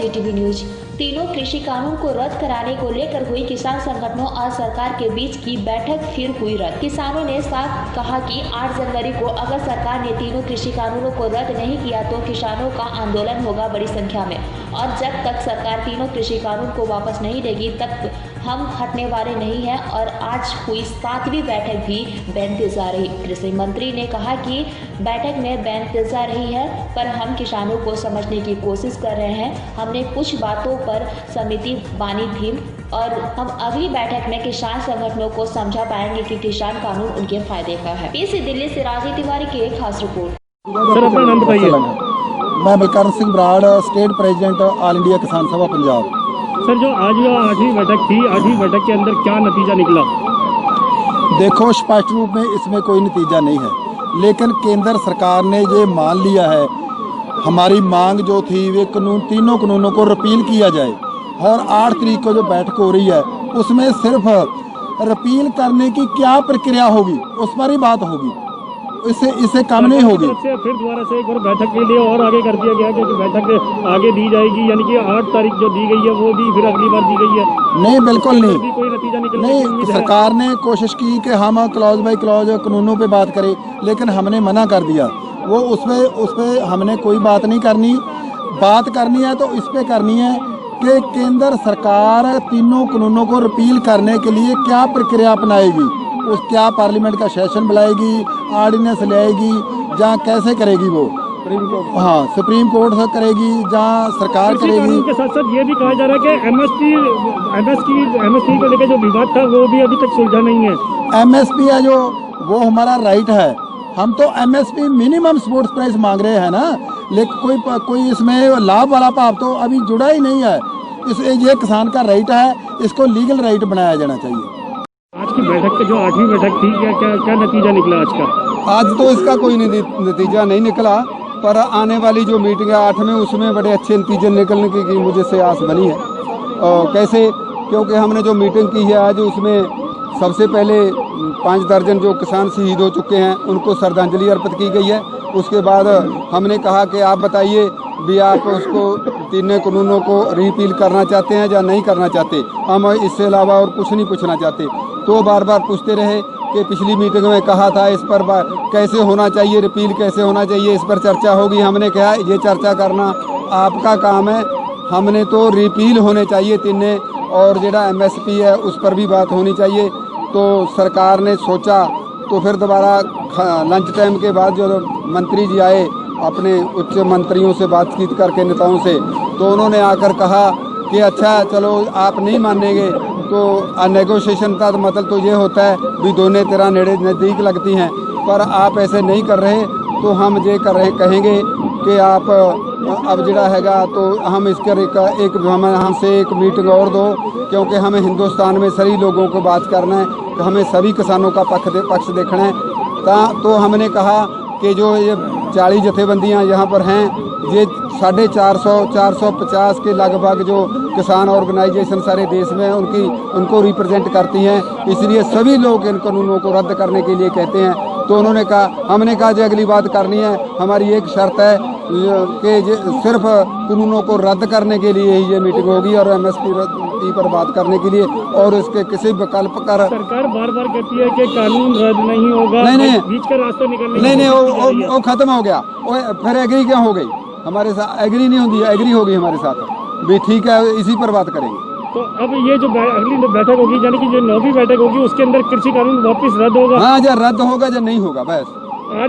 LGTV news. तीनों कृषि कानून को रद्द कराने को लेकर हुई किसान संगठनों और सरकार के बीच की बैठक फिर हुई रद्द। किसानों ने साफ कहा कि 8 जनवरी को अगर सरकार ने तीनों कृषि कानूनों को रद्द नहीं किया तो किसानों का आंदोलन होगा बड़ी संख्या में, और जब तक सरकार तीनों कृषि कानून को वापस नहीं देगी तब हम हटने वाले नहीं हैं। और आज हुई 7वीं बैठक भी बेनतीजा रही। कृषि मंत्री ने कहा कि बैठक में बेनतीजा रही है, पर हम किसानों को समझने की कोशिश कर रहे हैं। हमने कुछ बातों पर समिति बानी थी और हम अगली बैठक में किसान संगठनों को समझा पाएंगे कि किसान कानून उनके फायदे का है। पीसी दिल्ली से राजीव तिवारी की एक खास रिपोर्ट। सर अपना नाम बताइए। मैं Balkaran Singh Brar, state president all India Kisan Sabha Punjab. Sir जो आज 8वीं बैठक थी, 8वीं बैठक के अंदर क्या नतीजा निकला? देखो, स्पष्ट रूप में इसमें कोई नतीजा नहीं है, लेकिन केंद्र सरकार ने ये मान लिया है, हमारी मांग जो थी वे तीनों कानूनों को रिपील किया जाए। और 8 तारीख को जो बैठक हो रही है उसमें सिर्फ रिपील करने की क्या प्रक्रिया होगी उस पर ही बात होगी, इससे कम नहीं होगी। फिर दोबारा से एक और बैठक के लिए और आगे कर दिया गया कि बैठक आगे दी जाएगी, यानी कि 8 तारीख जो दी गई है वो भी फिर अगली बार दी गई है? नहीं, बिल्कुल नहीं। कोई नतीजा नहीं, सरकार ने कोशिश की कि हम क्लॉज बाई क्लॉज कानूनों पे बात करें, लेकिन हमने मना कर दिया। वो उस पे हमने कोई बात नहीं करनी। बात करनी है तो इस पे करनी है कि केंद्र सरकार तीनों कानूनों को रिपील करने के लिए क्या प्रक्रिया अपनाएगी, उस क्या पार्लियामेंट का सेशन बुलाएगी, ऑर्डिनेंस लाएगी, जहाँ कैसे करेगी वो? हाँ, सुप्रीम कोर्ट से करेगी, जहाँ सरकार करेगी। के साथ साथ ये भी कहा जा रहा है कि एमएसपी को लेकर जो विवाद था वो भी अभी तक सुलझा नहीं है। एमएसपी है जो वो हमारा राइट है। हम तो एमएसपी मिनिमम सपोर्ट प्राइस मांग रहे हैं ना, लेकिन कोई इसमें लाभ वाला भाव तो अभी जुड़ा ही नहीं है। ये किसान का राइट है, इसको लीगल राइट बनाया जाना चाहिए। आज की बैठक जो 8वीं बैठक थी, क्या नतीजा निकला आज का? आज तो इसका कोई नतीजा नहीं निकला, पर आने वाली जो मीटिंग है 8 में उसमें बड़े अच्छे नतीजे निकलने की मुझे से आस बनी है। कैसे? क्योंकि हमने जो मीटिंग की है आज उसमें सबसे पहले 5 दर्जन जो किसान शहीद हो चुके हैं उनको श्रद्धांजलि अर्पित की गई है। उसके बाद हमने कहा कि आप बताइए भी आप उसको तीनों कानूनों को रिपील करना चाहते हैं या नहीं करना चाहते, हम इससे अलावा और कुछ नहीं पूछना चाहते। तो बार बार पूछते रहे कि पिछली मीटिंग में कहा था इस पर कैसे होना चाहिए, रिपील कैसे होना चाहिए, इस पर चर्चा होगी। हमने कहा ये चर्चा करना आपका काम है, हमने तो रिपील होने चाहिए तीनों, और जो एमएसपी है उस पर भी बात होनी चाहिए। तो सरकार ने सोचा, तो फिर दोबारा लंच टाइम के बाद जो मंत्री जी आए अपने उच्च मंत्रियों से बातचीत करके, नेताओं से, तो उन्होंने आकर कहा कि अच्छा चलो आप नहीं मानेंगे तो नेगोशिएशन का मतलब तो ये होता है भी दोनों तरह नज़दीक लगती हैं, पर आप ऐसे नहीं कर रहे तो हम ये कर रहे कहेंगे कि आप अब जड़ा हैगा तो हम इसका हमसे एक मीटिंग और दो, क्योंकि हमें हिंदुस्तान में सभी लोगों को बात करना है, तो हमें सभी किसानों का पक्ष देखना है। तो हमने कहा कि जो ये 40 जथेबंदियाँ यहाँ पर हैं, ये 450 के लगभग जो किसान ऑर्गेनाइजेशन सारे देश में उनको रिप्रेजेंट करती हैं, इसलिए सभी लोग इन कानूनों को रद्द करने के लिए कहते हैं। तो उन्होंने कहा, हमने कहा जो अगली बात करनी है, हमारी एक शर्त है कि सिर्फ कानूनों को रद्द करने के लिए ही ये मीटिंग होगी और एमएसपी पर बात करने के लिए, और इसके किसी विकल्प कर सरकार बार बार कहती है कि कानून रद्द नहीं होगा, नहीं बीच का रास्ता निकलने नहीं, वो खत्म हो गया। फिर एग्री क्या हो गई हमारे साथ? एग्री नहीं होती, एग्री होगी हमारे साथ भी, ठीक है, इसी पर बात करेंगे। तो अब ये जो अगली बैठक होगी, यानी कि जो 9वीं बैठक होगी, उसके अंदर कृषि कानून वापस रद्द होगा? हाँ, या रद्द होगा या नहीं होगा, बस। हाँ,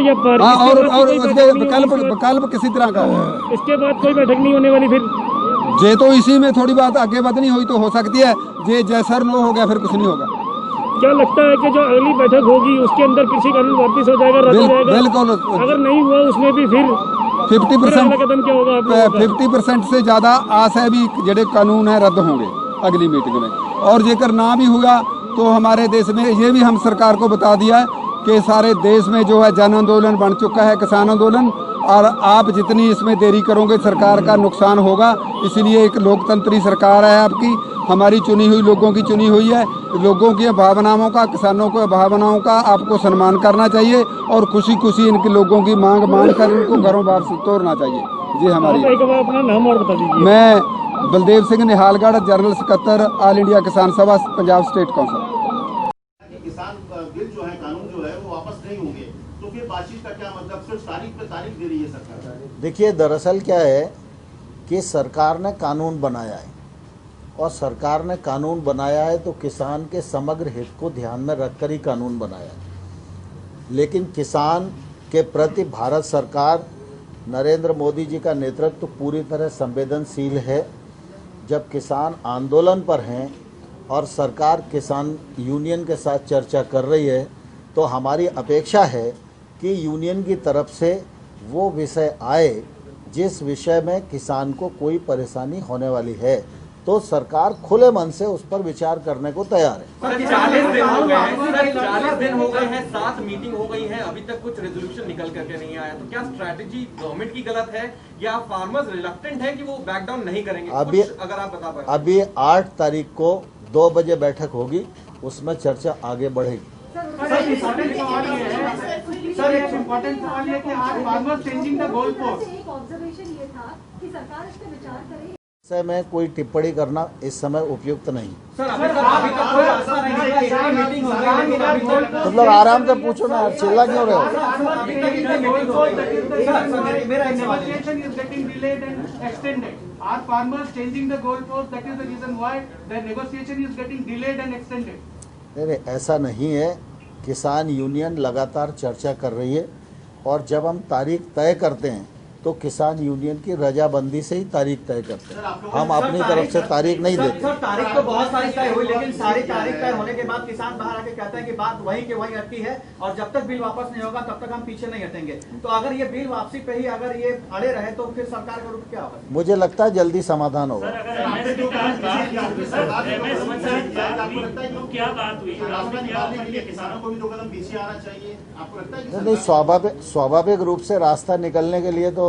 और उसके विकल्प किसी तरह का होगा। इसके बाद कोई बैठक नहीं होने वाली फिर? जे तो इसी में थोड़ी बात आगे बढ़नी हुई तो हो सकती है, जे जैसा नो हो गया फिर कुछ नहीं होगा। क्या लगता है कि जो अगली बैठक होगी उसके अंदर कृषि कानून वापस हो जाएगा, रद्द हो जाएगा? बिल्कुल। अगर नहीं हुआ उसमें भी फिर 50% कदम क्या होगा? 50% से ज़्यादा आस है भी जेडे कानून है रद्द होंगे अगली मीटिंग में। और जेकर ना भी हुआ तो हमारे देश में ये भी हम सरकार को बता दिया है कि सारे देश में जो है जन आंदोलन बन चुका है, किसान आंदोलन, और आप जितनी इसमें देरी करोगे सरकार का नुकसान होगा। इसलिए एक लोकतंत्री सरकार है आपकी, हमारी चुनी हुई, लोगों की चुनी हुई है। लोगों की भावनाओं का, किसानों को भावनाओं का आपको सम्मान करना चाहिए और खुशी खुशी इनके लोगों की मांग मान कर उनको घरों बाहर से तोड़ना चाहिए। जी हमारी। अपना नाम और बता दीजिए। मैं बलदेव सिंह निहालगढ़, जनरल सकत्तर all India Kisan Sabha Punjab state council. किसान बिल जो है, कानून जो है वो वापस नहीं होंगे, तो फिर बातचीत का क्या मतलब? सिर्फ तारीख पे तारीख दे रही है सरकार। देखिए, दरअसल क्या है कि सरकार ने कानून बनाया है, और सरकार ने कानून बनाया है तो किसान के समग्र हित को ध्यान में रखकर ही कानून बनाया है। लेकिन किसान के प्रति भारत सरकार, नरेंद्र मोदी जी का नेतृत्व पूरी तरह संवेदनशील है। जब किसान आंदोलन पर हैं और सरकार किसान यूनियन के साथ चर्चा कर रही है, तो हमारी अपेक्षा है कि यूनियन की तरफ से वो विषय आए जिस विषय में किसान को कोई परेशानी होने वाली है, तो सरकार खुले मन से उस पर विचार करने को तैयार है। सर 40 दिन हो गए हैं, सर 40 दिन हो गए हैं, 7 मीटिंग हो गई है, अभी तक कुछ रेजोल्यूशन निकल करके नहीं आया। तो क्या स्ट्रैटेजी गवर्नमेंट की गलत है या फार्मर्स रिलक्टेंट है कि वो बैक डाउन नहीं करेंगे? अभी अगर आप बता पाए। अभी 8 तारीख को 2 बजे बैठक होगी, उसमें चर्चा आगे बढ़ेगी। सर एक इम्पोर्टेंट सवाल है कि आज farmers changing the goal post. एक ऑब्जर्वेशन ये था कि सरकार इस पे विचार करे। से में कोई टिप्पणी करना इस समय उपयुक्त नहीं। सर अभी तक कोई रास्ता नहीं है, एक मीटिंग हो गई लेकिन अभी तक तुम लोग आराम से पूछो ना, चिल्ला क्यों रहे हो? अभी तक इतने मीटिंग हो गई। मेरा Negotiation is getting delayed and extended. Are farmers changing the goal post? That is the reason why the negotiation is getting delayed and extended. नहीं, ऐसा नहीं है। किसान यूनियन लगातार चर्चा कर रही है, और जब हम तारीख तय करते हैं तो किसान यूनियन की रजाबंदी से ही तारीख तय करते हैं। हम अपनी तरफ से तारीख नहीं देते। सर तारीख तो बहुत सारी तय हुई, लेकिन सारी तारीख तय होने के बाद किसान बाहर आके कहते हैं कि बात वहीं के वहीं अटकी है, और जब तक बिल वापस नहीं होगा तब तक हम पीछे नहीं हटेंगे। तो अगर ये बिल वापसी पे ही अगर ये अड़े रहे तो फिर सरकार का रुख क्या होगा? मुझे लगता है जल्दी समाधान होगा। किसानों को भी 2 कदम पीछे आना चाहिए, आपको लगता है? नहीं, स्वाभाविक रूप से रास्ता निकलने के लिए तो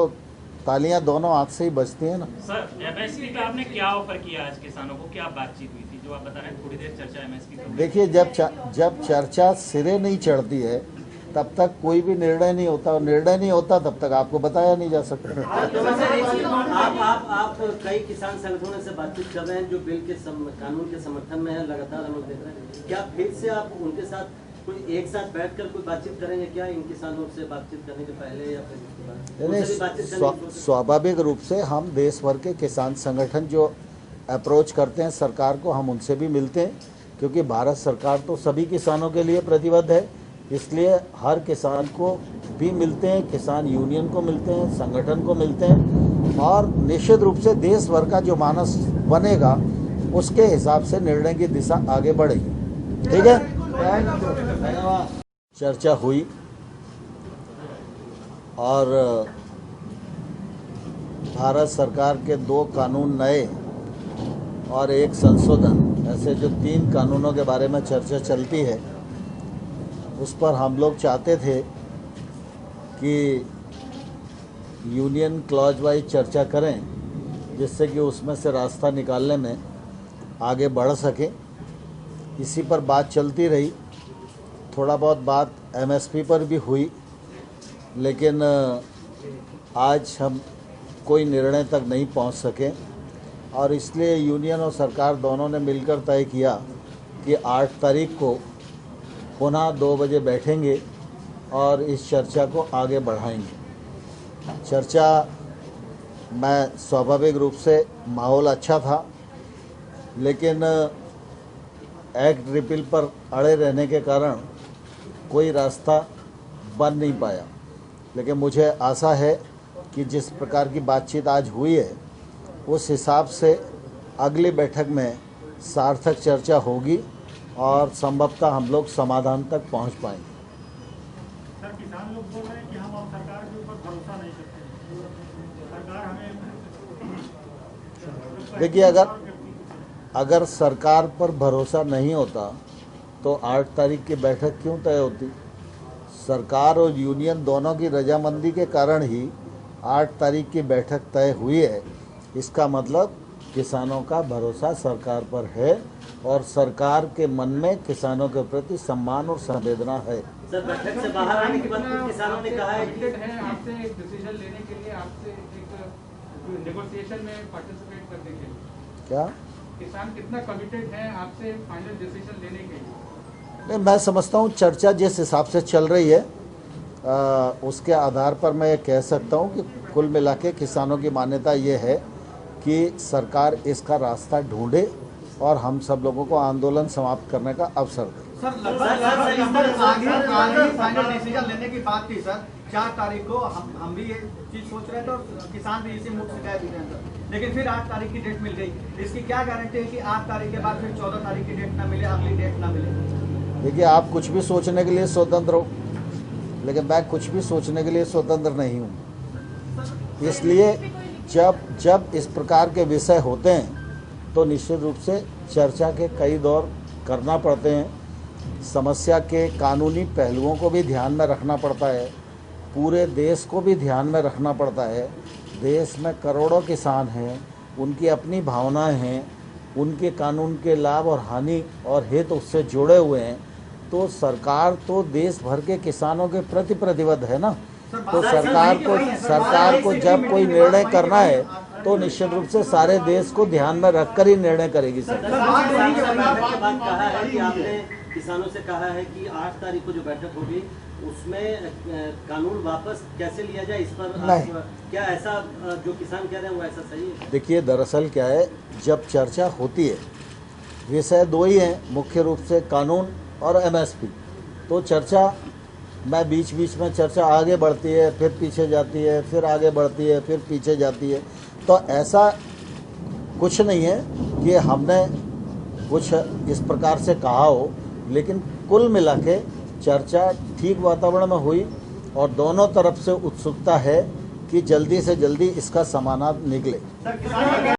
तालियां दोनों हाथ से ही बजती हैं ना। सर एमएसपी का आपने क्या ऑफर किया आज किसानों को? क्या बातचीत हुई थी जो आप बता रहे हैं थोड़ी देर चर्चा एमएसपी पर? देखिए, जब चर्चा सिरे नहीं चढ़ती है तब तक कोई भी निर्णय नहीं होता, और निर्णय नहीं होता तब तक आपको बताया नहीं जा सकता। आप कई किसान संगठनों से बातचीत कर रहे हैं जो बिल के कानून के समर्थन में है, लगातार हम लोग देख रहे हैं। क्या फिर से आप उनके साथ कोई एक साथ बैठकर कोई बातचीत करेंगे क्या, इन किसानों से बातचीत करने के पहले या फिर? स्वाभाविक रूप से हम देश भर के किसान संगठन जो अप्रोच करते हैं सरकार को, हम उनसे भी मिलते हैं, क्योंकि भारत सरकार तो सभी किसानों के लिए प्रतिबद्ध है। इसलिए हर किसान को भी मिलते हैं, किसान यूनियन को मिलते हैं, संगठन को मिलते हैं, और निश्चित रूप से देश भर का जो मानस बनेगा उसके हिसाब से निर्णय की दिशा आगे बढ़ेगी। ठीक है, चर्चा हुई और भारत सरकार के 2 कानून नए और 1 संशोधन, ऐसे जो 3 कानूनों के बारे में चर्चा चलती है, उस पर हम लोग चाहते थे कि यूनियन क्लॉज वाइज चर्चा करें, जिससे कि उसमें से रास्ता निकालने में आगे बढ़ सके। इसी पर बात चलती रही। थोड़ा बहुत बात एमएसपी पर भी हुई, लेकिन आज हम कोई निर्णय तक नहीं पहुंच सके, और इसलिए यूनियन और सरकार दोनों ने मिलकर तय किया कि 8 तारीख को पुनः 2 बजे बैठेंगे और इस चर्चा को आगे बढ़ाएंगे। चर्चा में स्वाभाविक रूप से माहौल अच्छा था, लेकिन एक्ट रिपील पर अड़े रहने के कारण कोई रास्ता बन नहीं पाया। लेकिन मुझे आशा है कि जिस प्रकार की बातचीत आज हुई है, उस हिसाब से अगली बैठक में सार्थक चर्चा होगी और संभवतः हम लोग समाधान तक पहुंच पाएंगे। सर, किसान लोग बोल रहे हैं कि हम अब सरकार के ऊपर भरोसा नहीं करते, सरकार हमें। देखिए, अगर सरकार पर भरोसा नहीं होता तो 8 तारीख की बैठक क्यों तय होती? सरकार और यूनियन दोनों की रजामंदी के कारण ही 8 तारीख की बैठक तय हुई है। इसका मतलब किसानों का भरोसा सरकार पर है, और सरकार के मन में किसानों के प्रति सम्मान और संवेदना है। सर, बैठक से बाहर आने के बाद किसानों ने कहा है कि आपसे एक डिसीजन लेने के लिए आपसे एक नेगोशिएशन में पार्टिसिपेट करने के लिए? क्या किसान कितना कमिटेड है आपसे फाइनल डिसीजन लेने के लिए? नहीं, मैं समझता हूँ चर्चा जिस हिसाब से चल रही है उसके आधार पर मैं ये कह सकता हूँ कि कुल मिला के किसानों की मान्यता ये है कि सरकार इसका रास्ता ढूंढे और हम सब लोगों को आंदोलन समाप्त करने का अवसर दे। सर लगभग आगे फाइनल डिसीजन लेने की बात थी सर 4 तारीख को हम भी ये चीज सोच रहे थे और किसान भी इसी मूड से कह दिए सर, लेकिन फिर 8 तारीख की डेट मिल गई। इसकी क्या गारंटी है कि 8 तारीख के बाद फिर 14 तारीख की डेट ना मिले, अगली डेट ना मिले? देखिए, आप कुछ भी सोचने के लिए स्वतंत्र हो, लेकिन मैं कुछ भी सोचने के लिए स्वतंत्र नहीं हूँ। इसलिए जब इस प्रकार के विषय होते हैं तो निश्चित रूप से चर्चा के कई दौर करना पड़ते हैं। समस्या के कानूनी पहलुओं को भी ध्यान में रखना पड़ता है, पूरे देश को भी ध्यान में रखना पड़ता है। देश में करोड़ों किसान हैं, उनकी अपनी भावनाएं हैं, उनके कानून के लाभ और हानि और हित उससे जुड़े हुए हैं। तो सरकार तो देश भर के किसानों के प्रति प्रतिबद्ध है ना। तो सरकार को जब कोई निर्णय करना है तो निश्चित रूप से सारे देश को ध्यान में रखकर ही निर्णय करेगी सरकार। आपने किसानों से कहा है कि 8 तारीख को जो बैठक होगी उसमें कानून वापस कैसे लिया जाए, इस पर क्या ऐसा जो किसान कह रहे हैं वो ऐसा सही है? देखिए, दरअसल क्या है, जब चर्चा होती है विषय 2 ही हैं मुख्य रूप से, कानून और MSP। तो चर्चा में बीच में चर्चा आगे बढ़ती है, फिर पीछे जाती है, फिर आगे बढ़ती है, फिर पीछे जाती है। तो ऐसा कुछ नहीं है कि हमने कुछ इस प्रकार से कहा हो, लेकिन कुल मिला के चर्चा ठीक वातावरण में हुई और दोनों तरफ से उत्सुकता है कि जल्दी से जल्दी इसका समाधान निकले।